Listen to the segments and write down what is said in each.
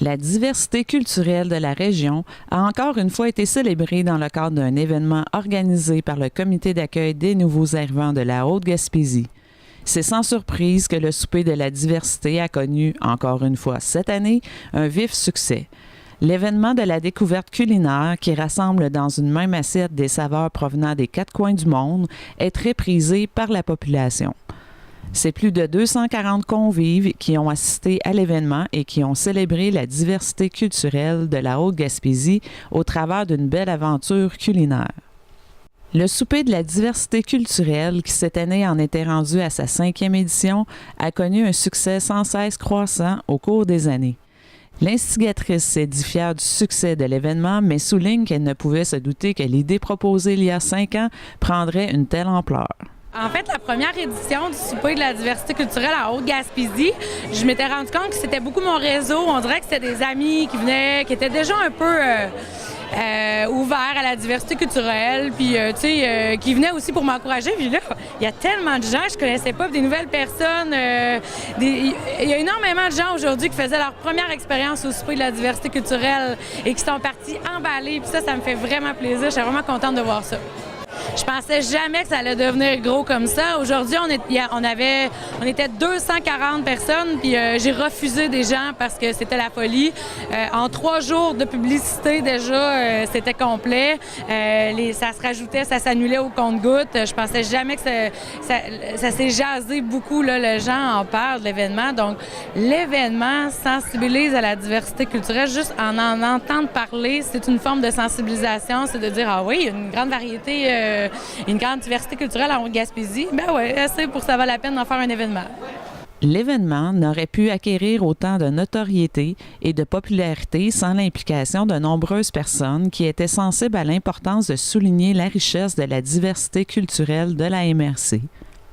La diversité culturelle de la région a encore une fois été célébrée dans le cadre d'un événement organisé par le Comité d'accueil des nouveaux arrivants de la Haute-Gaspésie. C'est sans surprise que le souper de la diversité a connu, encore une fois cette année, un vif succès. L'événement de la découverte culinaire, qui rassemble dans une même assiette des saveurs provenant des quatre coins du monde, est très prisé par la population. C'est plus de 240 convives qui ont assisté à l'événement et qui ont célébré la diversité culturelle de la Haute-Gaspésie au travers d'une belle aventure culinaire. Le souper de la diversité culturelle, qui cette année en était rendu à sa 5e édition, a connu un succès sans cesse croissant au cours des années. L'instigatrice s'est dit fière du succès de l'événement, mais souligne qu'elle ne pouvait se douter que l'idée proposée il y a 5 ans prendrait une telle ampleur. En fait, la première édition du souper de la diversité culturelle en Haute-Gaspésie, je m'étais rendu compte que c'était beaucoup mon réseau. On dirait que c'était des amis qui venaient, qui étaient déjà un peu ouverts à la diversité culturelle, puis qui venaient aussi pour m'encourager. Puis là, il y a tellement de gens que je connaissais pas, des nouvelles personnes. Il y a énormément de gens aujourd'hui qui faisaient leur première expérience au souper de la diversité culturelle et qui sont partis emballés. Puis ça me fait vraiment plaisir. Je suis vraiment contente de voir ça. Je pensais jamais que ça allait devenir gros comme ça. Aujourd'hui, on était 240 personnes, puis j'ai refusé des gens parce que c'était la folie. En 3 jours de publicité, déjà, c'était complet. Ça se rajoutait, ça s'annulait au compte-gouttes. Je pensais jamais que ça s'est jasé beaucoup, là, les gens en parlent de l'événement. Donc, l'événement sensibilise à la diversité culturelle. Juste en entendre parler, c'est une forme de sensibilisation. C'est de dire, ah oui, il y a une grande variété, une grande diversité culturelle en Haute-Gaspésie. Ben oui, assez pour ça vaut la peine d'en faire un événement. L'événement n'aurait pu acquérir autant de notoriété et de popularité sans l'implication de nombreuses personnes qui étaient sensibles à l'importance de souligner la richesse de la diversité culturelle de la MRC.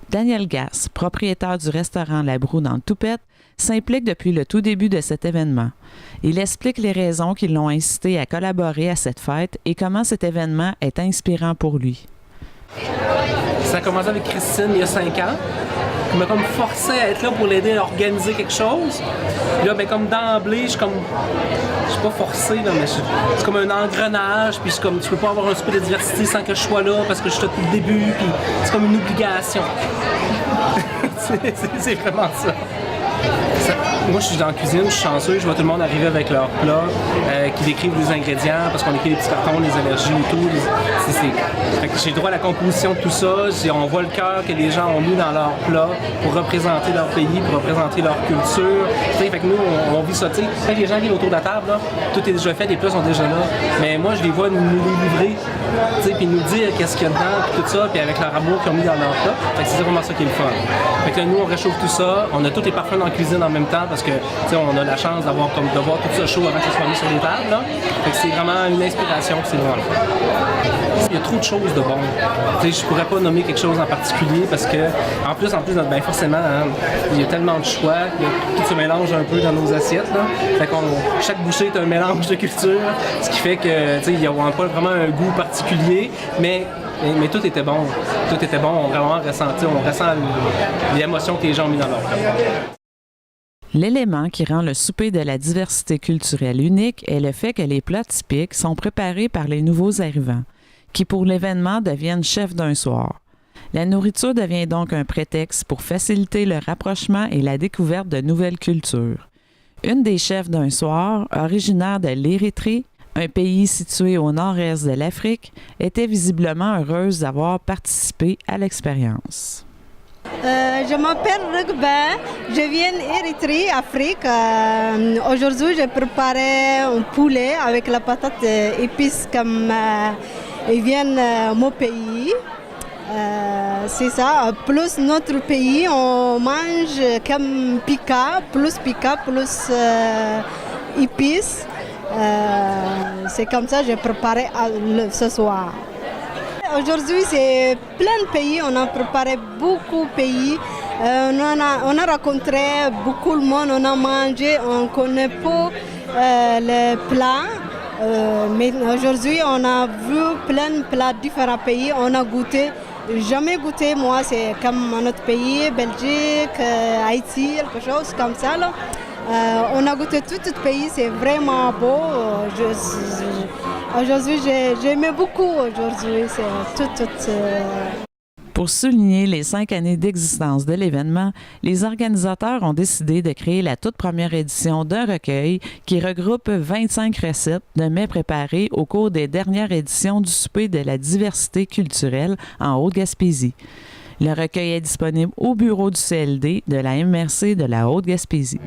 Daniel Gass, propriétaire du restaurant La Broue dans le Toupette, s'implique depuis le tout début de cet événement. Il explique les raisons qui l'ont incité à collaborer à cette fête et comment cet événement est inspirant pour lui. Ça a commencé avec Christine il y a 5 ans. Elle m'a comme forcé à être là pour l'aider à organiser quelque chose. Puis là, ben, comme d'emblée, je suis pas forcé, là, mais c'est comme un engrenage. Puis comme, tu peux pas avoir un souper de diversité sans que je sois là parce que je suis là depuis le début. Puis c'est comme une obligation. c'est vraiment ça. Moi, je suis dans la cuisine, je suis chanceux, je vois tout le monde arriver avec leurs plats, qui décrivent les ingrédients, parce qu'on écrit les petits cartons, les allergies et tout. Fait que j'ai le droit à la composition de tout ça. On voit le cœur que les gens ont mis dans leurs plats pour représenter leur pays, pour représenter leur culture. Fait que nous, on vit ça. Quand les gens viennent autour de la table, là, tout est déjà fait, les plats sont déjà là. Mais moi, je les vois nous les livrer, puis nous dire qu'est-ce qu'il y a dedans, puis tout ça, puis avec leur amour qu'ils ont mis dans leur plat. Fait que c'est vraiment ça qui est le fun. Fait que là, nous, on réchauffe tout ça, on a tous les parfums dans la cuisine en même temps, parce que on a la chance de voir tout ça chaud avant que ça soit mis sur les tables. Là. Fait que c'est vraiment une inspiration, c'est vraiment le fun. Il y a trop de choses de bon. Je pourrais pas nommer quelque chose en particulier parce que, en plus, ben forcément, hein, il y a tellement de choix, tout se mélange un peu dans nos assiettes. Là. Fait chaque bouchée est un mélange de culture, ce qui fait que il n'y a pas vraiment un goût particulier, mais tout était bon. Tout était bon, on ressent l'émotion que les gens ont mis dans leur plat. L'élément qui rend le souper de la diversité culturelle unique est le fait que les plats typiques sont préparés par les nouveaux arrivants, qui pour l'événement deviennent chefs d'un soir. La nourriture devient donc un prétexte pour faciliter le rapprochement et la découverte de nouvelles cultures. Une des chefs d'un soir, originaire de l'Érythrée, un pays situé au nord-est de l'Afrique, était visiblement heureuse d'avoir participé à l'expérience. Je m'appelle Rugba, je viens d'Érythrée, Afrique. Aujourd'hui, j'ai préparé un poulet avec la patate épice comme ils viennent mon pays. C'est ça. Plus notre pays, on mange comme pica, plus épices. C'est comme ça que j'ai préparé ce soir. Aujourd'hui, c'est plein de pays. On a préparé beaucoup de pays. On a rencontré beaucoup de monde. On a mangé. On ne connaît pas les plats. Mais aujourd'hui, on a vu plein de plats de différents pays. On a goûté. Jamais goûté, moi, c'est comme notre pays, Belgique, Haïti, quelque chose comme ça. Là. On a goûté tout le pays, c'est vraiment beau. Aujourd'hui, j'aimais beaucoup aujourd'hui. C'est tout. Pour souligner les 5 années d'existence de l'événement, les organisateurs ont décidé de créer la toute première édition d'un recueil qui regroupe 25 recettes de mets préparés au cours des dernières éditions du souper de la diversité culturelle en Haute-Gaspésie. Le recueil est disponible au bureau du CLD de la MRC de la Haute-Gaspésie.